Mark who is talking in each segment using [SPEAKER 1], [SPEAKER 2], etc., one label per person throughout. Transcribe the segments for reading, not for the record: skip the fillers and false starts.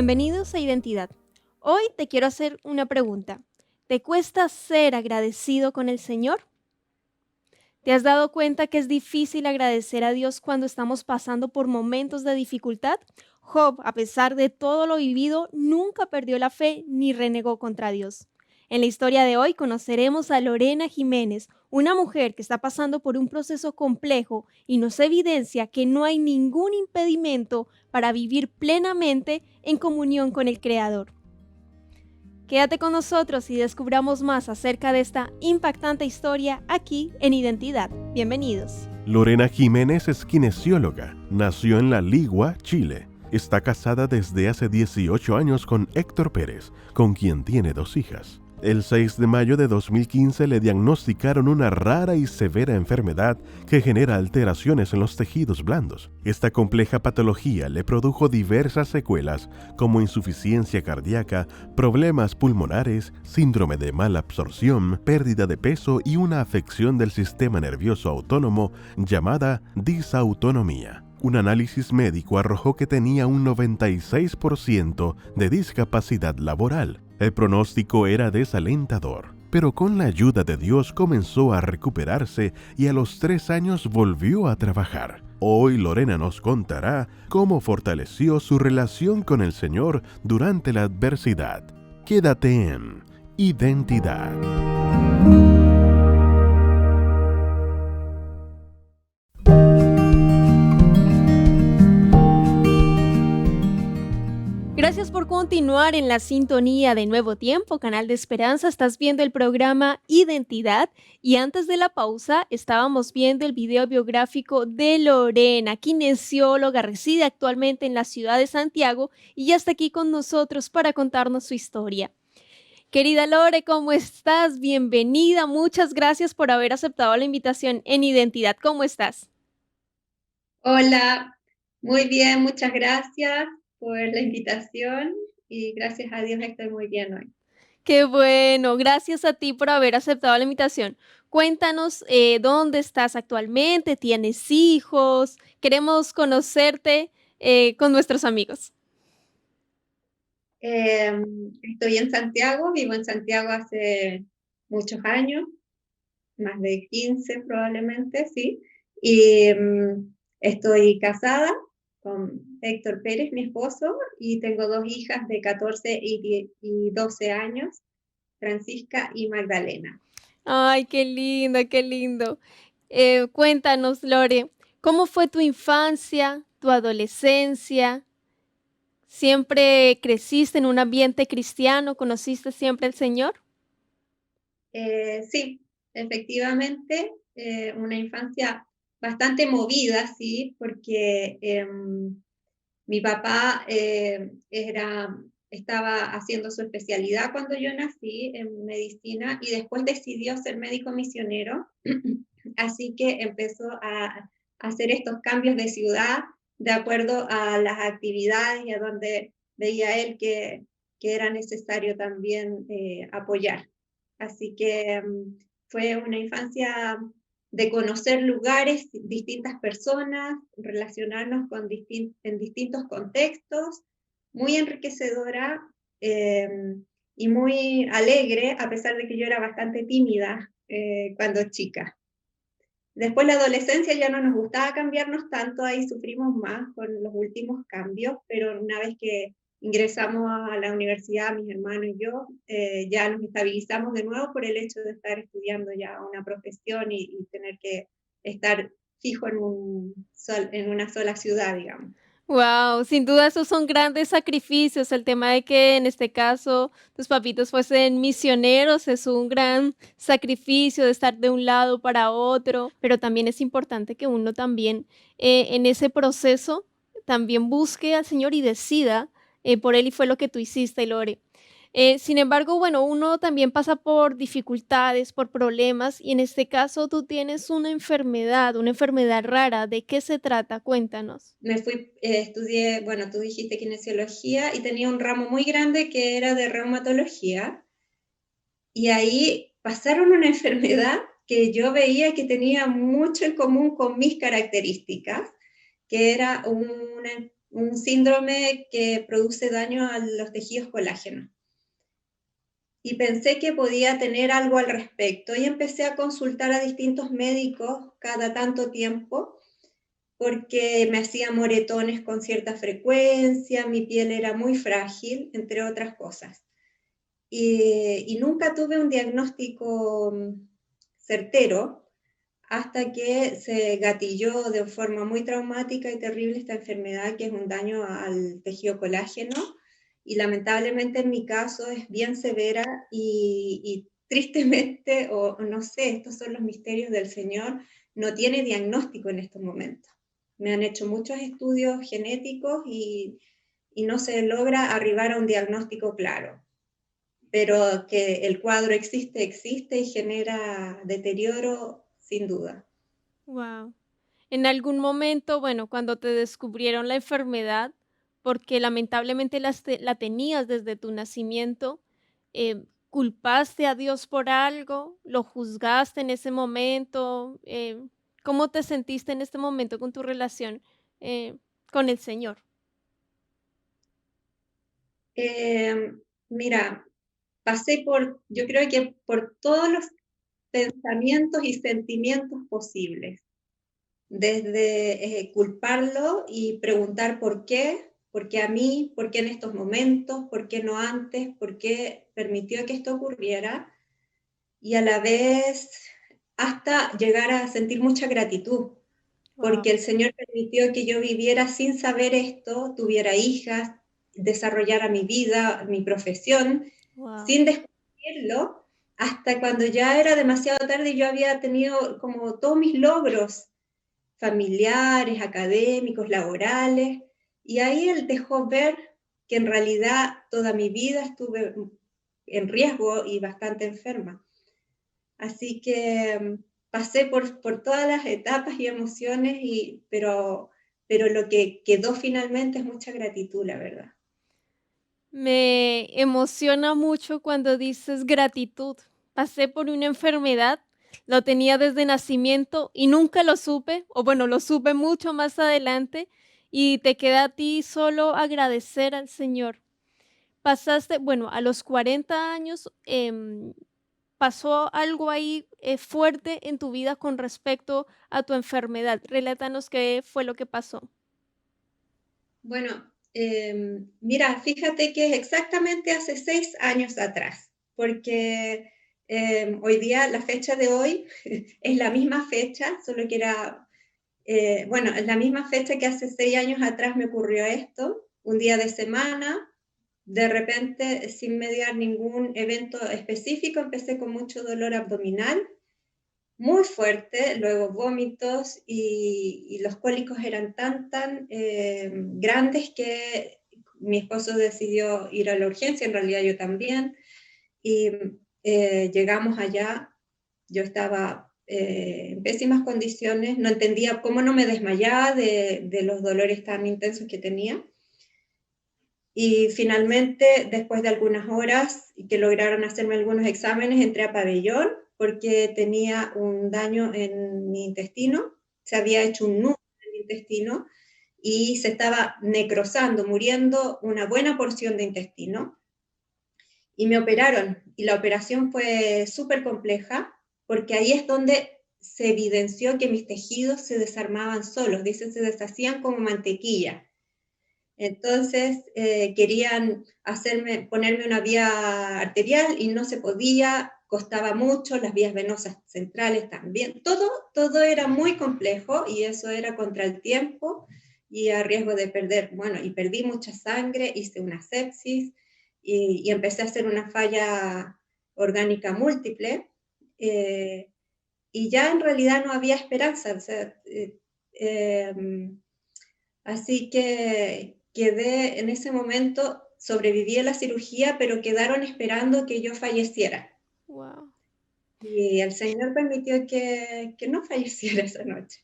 [SPEAKER 1] Bienvenidos a Identidad. Hoy te quiero hacer una pregunta. ¿Te cuesta ser agradecido con el Señor? ¿Te has dado cuenta que es difícil agradecer a Dios cuando estamos pasando por momentos de dificultad? Job, a pesar de todo lo vivido, nunca perdió la fe ni renegó contra Dios. En la historia de hoy conoceremos a Lorena Jiménez, una mujer que está pasando por un proceso complejo y nos evidencia que no hay ningún impedimento para vivir plenamente en comunión con el Creador. Quédate con nosotros y descubramos más acerca de esta impactante historia aquí en Identidad. Bienvenidos.
[SPEAKER 2] Lorena Jiménez es kinesióloga. Nació en La Ligua, Chile. Está casada desde hace 18 años con Héctor Pérez, con quien tiene 2 hijas. El 6 de mayo de 2015 le diagnosticaron una rara y severa enfermedad que genera alteraciones en los tejidos blandos. Esta compleja patología le produjo diversas secuelas como insuficiencia cardíaca, problemas pulmonares, síndrome de mala absorción, pérdida de peso y una afección del sistema nervioso autónomo llamada disautonomía. Un análisis médico arrojó que tenía un 96% de discapacidad laboral. El pronóstico era desalentador, pero con la ayuda de Dios comenzó a recuperarse y a los 3 años volvió a trabajar. Hoy Lorena nos contará cómo fortaleció su relación con el Señor durante la adversidad. Quédate en Identidad.
[SPEAKER 1] Gracias por continuar en la sintonía de Nuevo Tiempo, Canal de Esperanza. Estás viendo el programa Identidad y antes de la pausa estábamos viendo el video biográfico de Lorena, kinesióloga, reside actualmente en la ciudad de Santiago y ya está aquí con nosotros para contarnos su historia. Querida Lore, ¿cómo estás? Bienvenida. Muchas gracias por haber aceptado la invitación en Identidad. ¿Cómo estás?
[SPEAKER 3] Hola, muy bien, muchas gracias por la invitación y gracias a Dios estoy muy bien hoy.
[SPEAKER 1] Qué bueno, gracias a ti por haber aceptado la invitación. Cuéntanos dónde estás actualmente, tienes hijos, queremos conocerte con nuestros amigos.
[SPEAKER 3] Estoy en Santiago, vivo en Santiago hace muchos años, más de 15 probablemente, sí, y estoy casada con Héctor Pérez, mi esposo, y tengo 2 hijas de 14 y 12 años, Francisca y Magdalena.
[SPEAKER 1] Ay, qué lindo, qué lindo. Cuéntanos, Lore, ¿cómo fue tu infancia, tu adolescencia? ¿Siempre creciste en un ambiente cristiano? ¿Conociste siempre al Señor?
[SPEAKER 3] Sí, efectivamente, una infancia bastante movida, sí, porque mi papá estaba haciendo su especialidad cuando yo nací en medicina y después decidió ser médico misionero, así que empezó a hacer estos cambios de ciudad de acuerdo a las actividades y a donde veía él que era necesario también apoyar. Así que fue una infancia de conocer lugares, distintas personas, relacionarnos en distintos contextos, muy enriquecedora y muy alegre, a pesar de que yo era bastante tímida cuando chica. Después la adolescencia ya no nos gustaba cambiarnos tanto, ahí sufrimos más con los últimos cambios, pero una vez que ingresamos a la universidad, mis hermanos y yo, ya nos estabilizamos de nuevo por el hecho de estar estudiando ya una profesión y tener que estar fijo en una sola ciudad, digamos.
[SPEAKER 1] Wow, sin duda esos son grandes sacrificios. El tema de que en este caso tus papitos fuesen misioneros es un gran sacrificio de estar de un lado para otro, pero también es importante que uno también en ese proceso también busque al Señor y decida por Él y fue lo que tú hiciste, Lore. Sin embargo, bueno, uno también pasa por dificultades, por problemas, y en este caso tú tienes una enfermedad rara. ¿De qué se trata? Cuéntanos.
[SPEAKER 3] Me fui, estudié, bueno, tú dijiste kinesiología y tenía un ramo muy grande que era de reumatología y ahí pasaron una enfermedad que yo veía que tenía mucho en común con mis características, que era una un síndrome que produce daño a los tejidos colágenos. Y pensé que podía tener algo al respecto y empecé a consultar a distintos médicos cada tanto tiempo porque me hacía moretones con cierta frecuencia, mi piel era muy frágil, entre otras cosas. Y nunca tuve un diagnóstico certero hasta que se gatilló de forma muy traumática y terrible esta enfermedad que es un daño al tejido colágeno y lamentablemente en mi caso es bien severa y tristemente, o no sé, estos son los misterios del Señor, no tiene diagnóstico en estos momentos. Me han hecho muchos estudios genéticos y no se logra arribar a un diagnóstico claro, pero que el cuadro existe, existe y genera deterioro sin duda.
[SPEAKER 1] Wow. En algún momento, bueno, cuando te descubrieron la enfermedad, porque lamentablemente la tenías desde tu nacimiento, ¿culpaste a Dios por algo? ¿Lo juzgaste en ese momento? ¿Cómo te sentiste en este momento con tu relación eh, con el Señor?
[SPEAKER 3] Mira, pasé por, yo creo que por todos los pensamientos y sentimientos posibles, desde culparlo y preguntar por qué a mí, por qué en estos momentos, por qué no antes, por qué permitió que esto ocurriera, y a la vez hasta llegar a sentir mucha gratitud,
[SPEAKER 1] Wow,
[SPEAKER 3] porque el Señor permitió que yo viviera sin saber esto, tuviera hijas, desarrollara mi vida, mi profesión,
[SPEAKER 1] wow,
[SPEAKER 3] sin descubrirlo, hasta cuando ya era demasiado tarde y yo había tenido como todos mis logros familiares, académicos, laborales, y ahí Él dejó ver que en realidad toda mi vida estuve en riesgo y bastante enferma. Así que pasé por todas las etapas y emociones, pero lo que quedó finalmente es mucha gratitud, la verdad.
[SPEAKER 1] me emociona mucho cuando dices gratitud. Pasé por una enfermedad, lo tenía desde nacimiento y nunca lo supe, o bueno, lo supe mucho más adelante y te queda a ti solo agradecer al Señor. Pasaste, bueno, a los 40 años, pasó algo ahí fuerte en tu vida con respecto a tu enfermedad. Relátanos qué fue lo que pasó.
[SPEAKER 3] Bueno, mira, fíjate que es exactamente hace 6 años atrás, porque hoy día, la fecha de hoy, es la misma fecha, solo que era, bueno, es la misma fecha que hace 6 años atrás me ocurrió esto, un día de semana, de repente, sin mediar ningún evento específico, empecé con mucho dolor abdominal muy fuerte, luego vómitos y los cólicos eran tan grandes que mi esposo decidió ir a la urgencia, en realidad yo también, y llegamos allá, yo estaba en pésimas condiciones, no entendía cómo no me desmayaba de los dolores tan intensos que tenía. Y finalmente, después de algunas horas y que lograron hacerme algunos exámenes, entré a pabellón porque tenía un daño en mi intestino, se había hecho un nudo en mi intestino y se estaba necrosando, muriendo una buena porción de intestino. Y me operaron y la operación fue súper compleja porque ahí es donde se evidenció que mis tejidos se desarmaban solos, dicen, se deshacían como mantequilla. Entonces querían ponerme una vía arterial y no se podía, costaba mucho, las vías venosas centrales también. Todo era muy complejo y eso era contra el tiempo y a riesgo de perder, bueno, y perdí mucha sangre, hice una sepsis y empecé a hacer una falla orgánica múltiple. eh, y ya en realidad no había esperanza. O sea, así que quedé en ese momento, sobreviví a la cirugía, pero quedaron esperando que yo falleciera.
[SPEAKER 1] Wow.
[SPEAKER 3] Y el Señor permitió que no falleciera esa noche.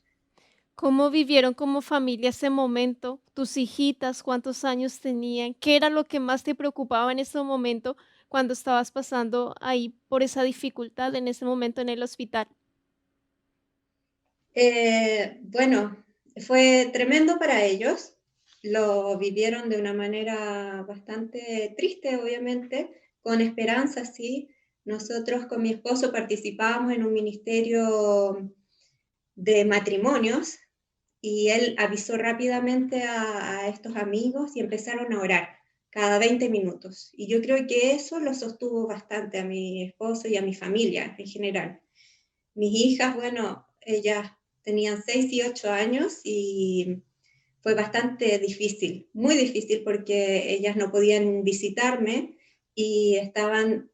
[SPEAKER 1] ¿Cómo vivieron como familia ese momento? ¿Tus hijitas cuántos años tenían? ¿Qué era lo que más te preocupaba en ese momento cuando estabas pasando ahí por esa dificultad en ese momento en el hospital?
[SPEAKER 3] Bueno, fue tremendo para ellos, lo vivieron de una manera bastante triste, obviamente, con esperanza, sí. Nosotros con mi esposo participábamos en un ministerio de matrimonios y él avisó rápidamente a estos amigos y empezaron a orar cada 20 minutos. Y yo creo que eso lo sostuvo bastante a mi esposo y a mi familia en general. Mis hijas, bueno, ellas tenían 6 y 8 años y fue bastante difícil, muy difícil porque ellas no podían visitarme y estaban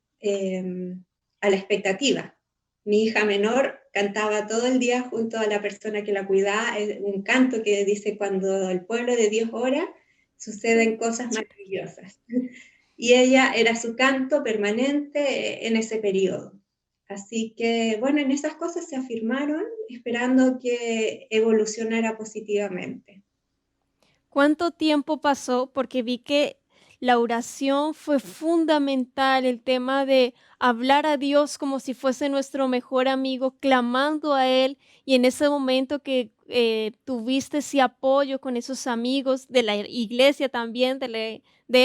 [SPEAKER 3] a la expectativa. Mi hija menor cantaba todo el día junto a la persona que la cuidaba, un canto que dice cuando el pueblo de Dios ora, suceden cosas maravillosas. Y ella era su canto permanente en ese periodo. Así que, bueno, en esas cosas se afirmaron, esperando que evolucionara positivamente.
[SPEAKER 1] ¿Cuánto tiempo pasó? Porque vi que la oración fue fundamental, el tema de hablar a Dios como si fuese nuestro mejor amigo, clamando a Él, y en ese momento que tuviste ese apoyo con esos amigos de la iglesia también, de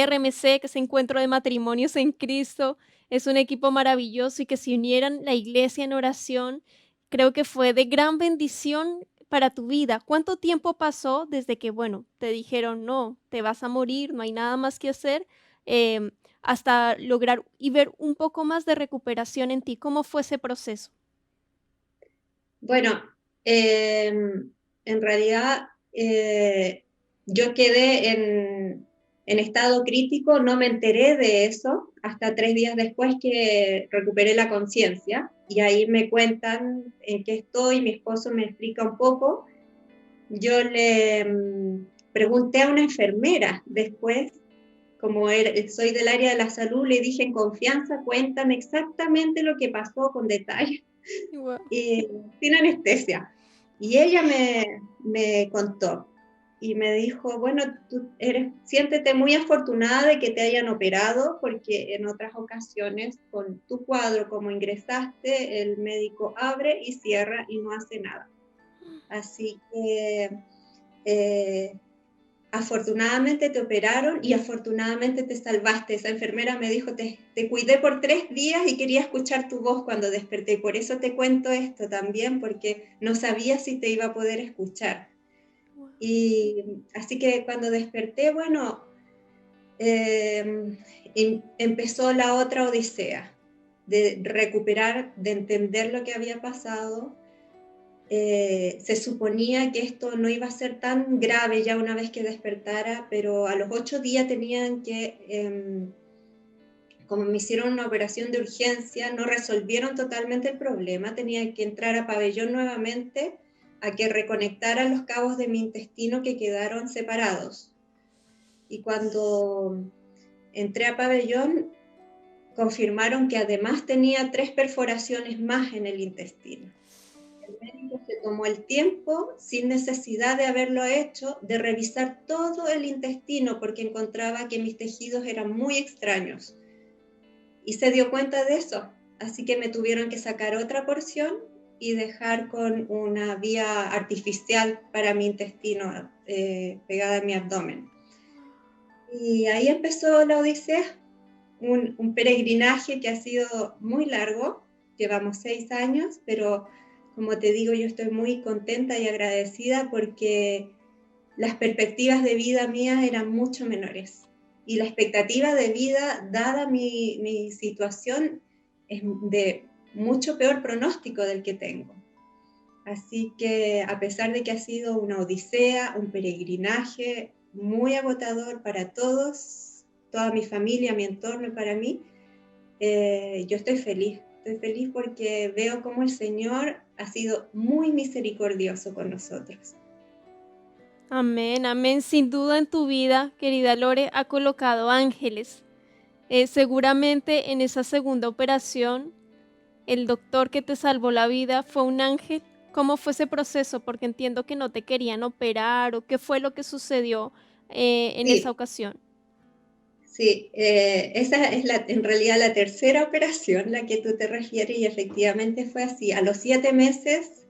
[SPEAKER 1] RMC, que es Encuentro de Matrimonios en Cristo, es un equipo maravilloso y que se unieran la iglesia en oración, creo que fue de gran bendición para tu vida. ¿Cuánto tiempo pasó desde que, bueno, te dijeron, no, te vas a morir, no hay nada más que hacer, hasta lograr y ver un poco más de recuperación en ti? ¿Cómo fue ese proceso?
[SPEAKER 3] Bueno, en realidad yo quedé en estado crítico, no me enteré de eso hasta 3 días después que recuperé la conciencia y ahí me cuentan en qué estoy, mi esposo me explica un poco. Yo le pregunté a una enfermera después, como soy del área de la salud, le dije en confianza, cuéntame exactamente lo que pasó con detalle
[SPEAKER 1] Guau.
[SPEAKER 3] y sin anestesia. Y ella me contó y me dijo, bueno, siéntete muy afortunada de que te hayan operado, porque en otras ocasiones con tu cuadro, como ingresaste, el médico abre y cierra y no hace nada. Así que eh, afortunadamente te operaron y afortunadamente te salvaste. Esa enfermera me dijo, te cuidé por 3 días y quería escuchar tu voz cuando desperté. Y por eso te cuento esto también, porque no sabía si te iba a poder escuchar. Y así que cuando desperté, bueno, empezó la otra odisea de recuperar, de entender lo que había pasado. Se suponía que esto no iba a ser tan grave ya una vez que despertara, pero a los 8 días tenían que, como me hicieron una operación de urgencia, no resolvieron totalmente el problema, tenía que entrar a pabellón nuevamente a que reconectaran los cabos de mi intestino que quedaron separados. Y cuando entré a pabellón, confirmaron que además tenía 3 perforaciones más en el intestino. El médico se tomó el tiempo, sin necesidad de haberlo hecho, de revisar todo el intestino porque encontraba que mis tejidos eran muy extraños. Y se dio cuenta de eso. Así que me tuvieron que sacar otra porción y dejar con una vía artificial para mi intestino pegada a mi abdomen. Y ahí empezó la odisea, un peregrinaje que ha sido muy largo. Llevamos 6 años, pero como te digo, yo estoy muy contenta y agradecida porque las perspectivas de vida mías eran mucho menores. Y la expectativa de vida, dada mi situación, es de mucho peor pronóstico del que tengo. Así que a pesar de que ha sido una odisea, un peregrinaje muy agotador para todos, toda mi familia, mi entorno y para mí, yo estoy feliz. Estoy feliz porque veo cómo el Señor ha sido muy misericordioso con nosotros.
[SPEAKER 1] Amén, amén. Sin duda en tu vida, querida Lore, ha colocado ángeles. Seguramente en esa segunda operación, el doctor que te salvó la vida fue un ángel. ¿Cómo fue ese proceso? Porque entiendo que no te querían operar o qué fue lo que sucedió en esa
[SPEAKER 3] Sí,
[SPEAKER 1] ocasión.
[SPEAKER 3] sí, esa es en realidad la tercera operación, la que tú te refieres, y efectivamente fue así. A los 7 meses,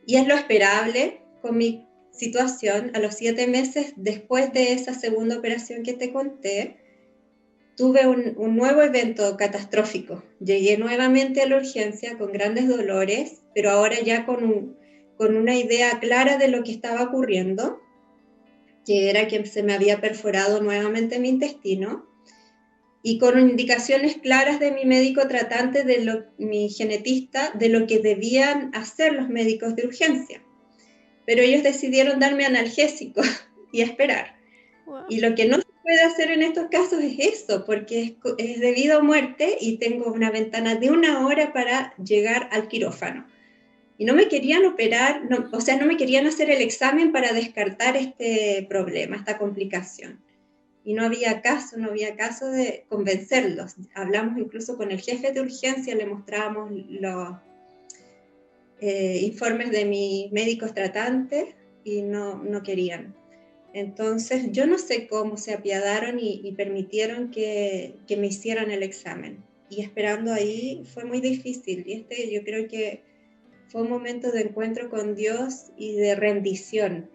[SPEAKER 3] y es lo esperable, con mi situación, a los 7 meses después de esa segunda operación que te conté, tuve un nuevo evento catastrófico. Llegué nuevamente a la urgencia con grandes dolores, pero ahora ya con una idea clara de lo que estaba ocurriendo, que era que se me había perforado nuevamente mi intestino, y con indicaciones claras de mi médico tratante, mi genetista, de lo que debían hacer los médicos de urgencia. Pero ellos decidieron darme analgésicos y esperar.
[SPEAKER 1] Wow.
[SPEAKER 3] Y lo que no se puede hacer en estos casos es eso, porque es de vida o muerte y tengo una ventana de 1 hora para llegar al quirófano. Y no me querían operar, o sea, no me querían hacer el examen para descartar este problema, esta complicación. Y no había caso de convencerlos. Hablamos incluso con el jefe de urgencia, le mostrábamos los informes de mis médicos tratantes y no querían. Entonces, yo no sé cómo se apiadaron y permitieron que me hicieran el examen. Y esperando ahí fue muy difícil. Y yo creo que fue un momento de encuentro con Dios y de rendición,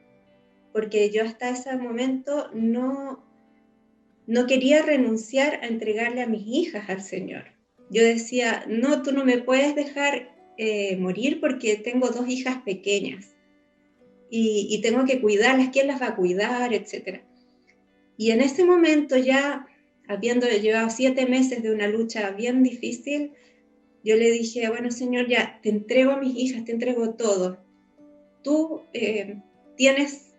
[SPEAKER 3] porque yo hasta ese momento no quería renunciar a entregarle a mis hijas al Señor. Yo decía, no, tú no me puedes dejar morir porque tengo 2 hijas pequeñas y tengo que cuidarlas, ¿quién las va a cuidar? Etcétera. Y en ese momento ya, habiendo llevado 7 meses de una lucha bien difícil, yo le dije, bueno, Señor, ya te entrego a mis hijas, te entrego todo. Tú tienes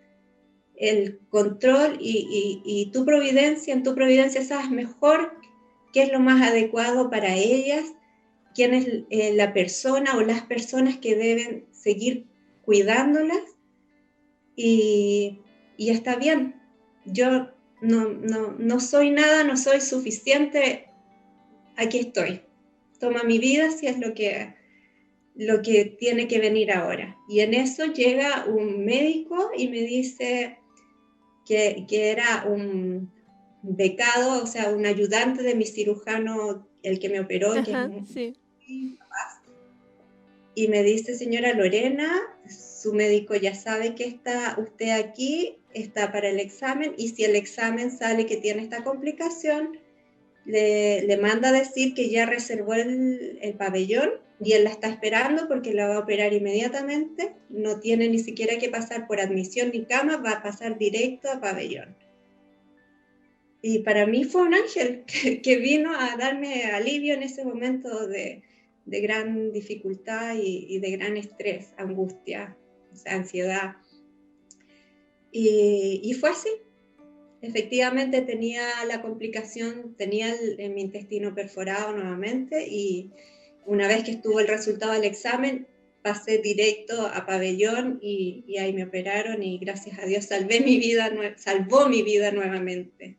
[SPEAKER 3] el control y tu providencia, en tu providencia sabes mejor qué es lo más adecuado para ellas, quién es la persona o las personas que deben seguir cuidándolas y está bien. Yo no soy nada, no soy suficiente, aquí estoy. Toma mi vida si es lo que tiene que venir ahora. Y en eso llega un médico y me dice que era un becado, o sea, un ayudante de mi cirujano, el que me operó, que es
[SPEAKER 1] Ajá,
[SPEAKER 3] muy
[SPEAKER 1] sí.
[SPEAKER 3] capaz. Y me dice, señora Lorena, su médico ya sabe que está usted aquí, está para el examen, y si el examen sale que tiene esta complicación, le manda a decir que ya reservó el pabellón y él la está esperando porque la va a operar inmediatamente, no tiene ni siquiera que pasar por admisión ni cama, va a pasar directo a pabellón. Y para mí fue un ángel que vino a darme alivio en ese momento de gran dificultad y de gran estrés, angustia, ansiedad. Y fue así. Efectivamente tenía la complicación, tenía mi intestino perforado nuevamente y una vez que estuvo el resultado del examen, pasé directo a pabellón y ahí me operaron y gracias a Dios salvó mi vida nuevamente.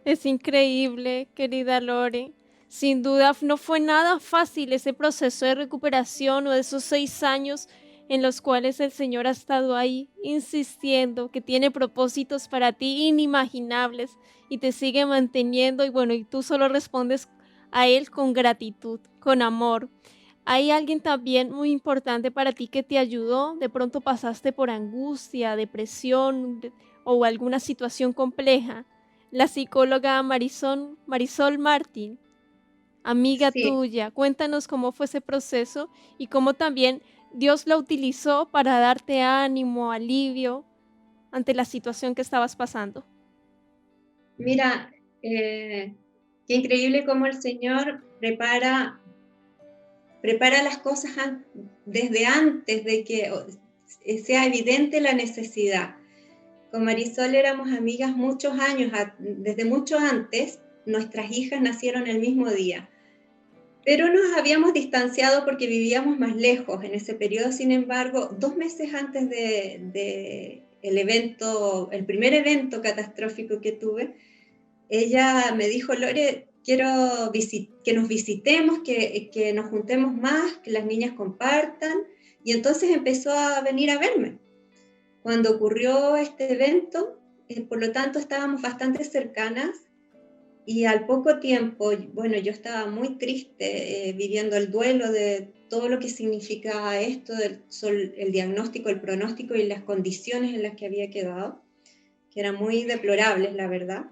[SPEAKER 1] Es increíble, querida Lore. Sin duda no fue nada fácil ese proceso de recuperación o de esos 6 años en los cuales el Señor ha estado ahí insistiendo que tiene propósitos para ti inimaginables y te sigue manteniendo y bueno, y tú solo respondes a Él con gratitud, con amor. ¿Hay alguien también muy importante para ti que te ayudó? De pronto pasaste por angustia, depresión o alguna situación compleja. La psicóloga Marisol Martín, amiga
[SPEAKER 3] Sí,
[SPEAKER 1] tuya, cuéntanos cómo fue ese proceso y cómo también Dios la utilizó para darte ánimo, alivio ante la situación que estabas pasando.
[SPEAKER 3] mira, qué increíble cómo el Señor prepara las cosas desde antes de que sea evidente la necesidad. Con Marisol éramos amigas muchos años, desde mucho antes, nuestras hijas nacieron el mismo día, pero nos habíamos distanciado porque vivíamos más lejos en ese periodo. Sin embargo, 2 meses antes de el primer evento catastrófico que tuve, ella me dijo, Lore, quiero que nos visitemos, que nos juntemos más, que las niñas compartan, y entonces empezó a venir a verme. Cuando ocurrió este evento, por lo tanto estábamos bastante cercanas Y al poco tiempo, bueno, yo estaba muy triste, viviendo el duelo de todo lo que significaba esto, el diagnóstico, el pronóstico y las condiciones en las que había quedado, que eran muy deplorables, la verdad.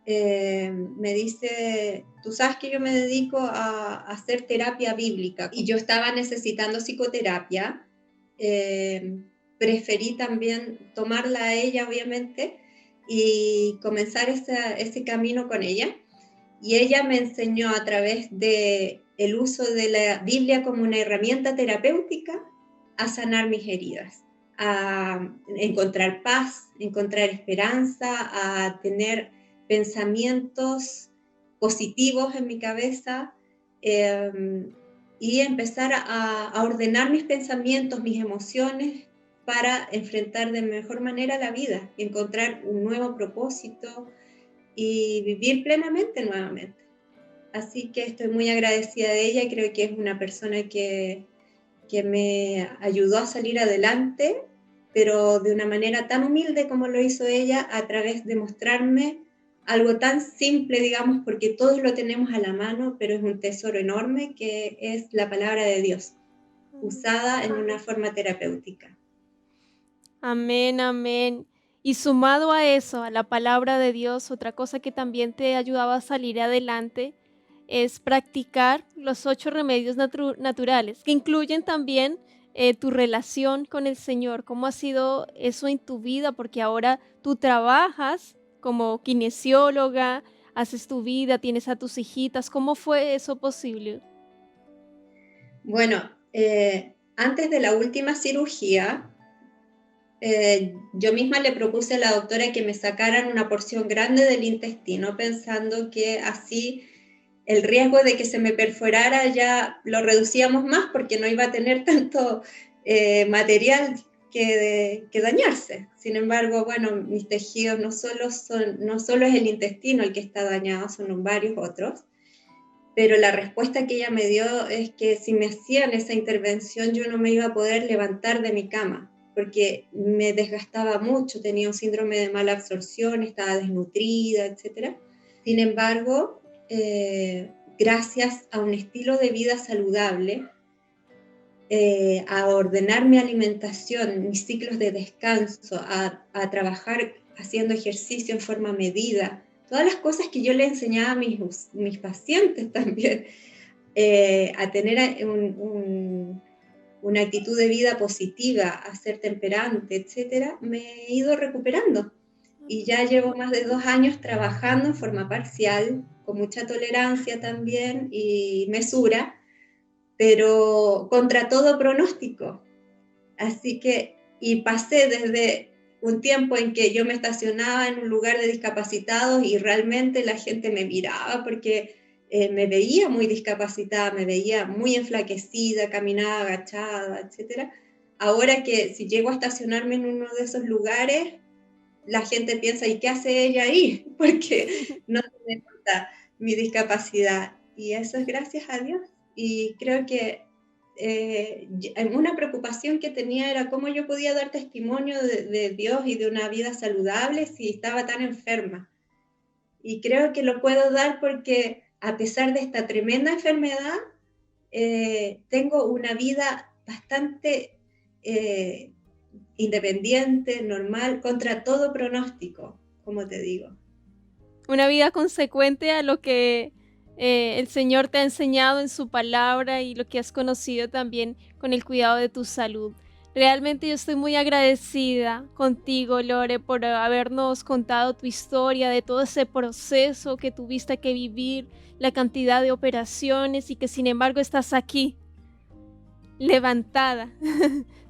[SPEAKER 3] Me dice, tú sabes que yo me dedico a hacer terapia bíblica y yo estaba necesitando psicoterapia. Preferí también tomarla a ella, obviamente, y comenzar ese camino con ella. Y ella me enseñó a través del uso de la Biblia como una herramienta terapéutica a sanar mis heridas, a encontrar paz, encontrar esperanza, a tener pensamientos positivos en mi cabeza, y empezar a ordenar mis pensamientos, mis emociones, para enfrentar de mejor manera la vida, encontrar un nuevo propósito y vivir plenamente nuevamente. Así que estoy muy agradecida de ella y creo que es una persona que me ayudó a salir adelante, pero de una manera tan humilde como lo hizo ella, a través de mostrarme algo tan simple, digamos, porque todos lo tenemos a la mano, pero es un tesoro enorme, que es la palabra de Dios, usada en una forma terapéutica.
[SPEAKER 1] Amén, amén. Y sumado a eso, a la palabra de Dios, otra cosa que también te ayudaba a salir adelante es practicar los 8 remedios naturales, que incluyen también tu relación con el Señor. ¿Cómo ha sido eso en tu vida? Porque ahora tú trabajas como kinesióloga, haces tu vida, tienes a tus hijitas. ¿Cómo fue eso posible?
[SPEAKER 3] Bueno, antes de la última cirugía, yo misma le propuse a la doctora que me sacaran una porción grande del intestino, pensando que así el riesgo de que se me perforara ya lo reducíamos más, porque no iba a tener tanto material que dañarse. Sin embargo, bueno, mis tejidos no solo es el intestino el que está dañado, son varios otros. Pero la respuesta que ella me dio es que si me hacían esa intervención yo no me iba a poder levantar de mi cama, porque me desgastaba mucho, tenía un síndrome de mala absorción, estaba desnutrida, etc. Sin embargo, gracias a un estilo de vida saludable, a ordenar mi alimentación, mis ciclos de descanso, a trabajar haciendo ejercicio en forma medida, todas las cosas que yo le enseñaba a mis pacientes también, a tener una actitud de vida positiva, a ser temperante, etcétera, me he ido recuperando. Y ya llevo más de 2 años trabajando en forma parcial, con mucha tolerancia también y mesura, pero contra todo pronóstico. Así que, y pasé desde un tiempo en que yo me estacionaba en un lugar de discapacitados y realmente la gente me miraba porque me veía muy discapacitada, me veía muy enflaquecida, caminaba agachada, etc. Ahora que si llego a estacionarme en uno de esos lugares, la gente piensa, ¿y qué hace ella ahí? Porque no se me nota mi discapacidad. Y eso es gracias a Dios. Y creo que una preocupación que tenía era cómo yo podía dar testimonio de Dios y de una vida saludable si estaba tan enferma. Y creo que lo puedo dar porque a pesar de esta tremenda enfermedad, tengo una vida bastante independiente, normal, contra todo pronóstico, como te digo.
[SPEAKER 1] Una vida consecuente a lo que el Señor te ha enseñado en su palabra y lo que has conocido también con el cuidado de tu salud. Realmente yo estoy muy agradecida contigo, Lore, por habernos contado tu historia, de todo ese proceso que tuviste que vivir, la cantidad de operaciones y que sin embargo estás aquí, levantada.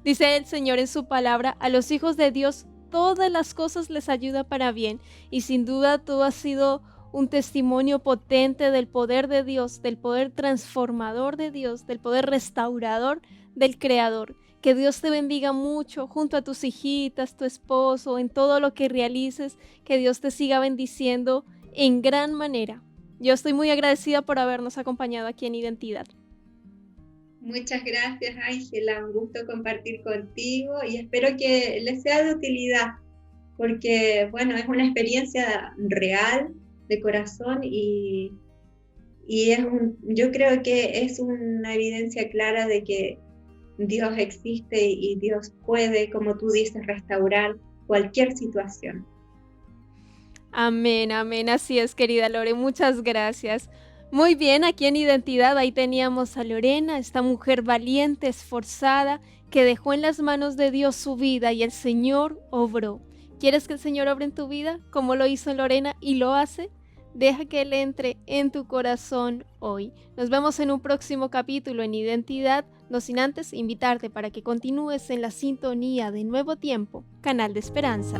[SPEAKER 1] Dice el Señor en su palabra, a los hijos de Dios todas las cosas les ayuda para bien, y sin duda tú has sido un testimonio potente del poder de Dios, del poder transformador de Dios, del poder restaurador del Creador. Que Dios te bendiga mucho junto a tus hijitas, tu esposo, en todo lo que realices, que Dios te siga bendiciendo en gran manera. Yo estoy muy agradecida por habernos acompañado aquí en Identidad.
[SPEAKER 3] Muchas gracias, Ángela, un gusto compartir contigo y espero que les sea de utilidad, porque bueno, es una experiencia real de corazón y yo creo que es una evidencia clara de que Dios existe y Dios puede, como tú dices, restaurar cualquier situación.
[SPEAKER 1] Amén, amén. Así es, querida Lore. Muchas gracias. Muy bien, aquí en Identidad ahí teníamos a Lorena, esta mujer valiente, esforzada, que dejó en las manos de Dios su vida y el Señor obró. ¿Quieres que el Señor obre en tu vida como lo hizo Lorena y lo hace? Deja que Él entre en tu corazón hoy. Nos vemos en un próximo capítulo en Identidad, no sin antes invitarte para que continúes en la sintonía de Nuevo Tiempo, Canal de Esperanza.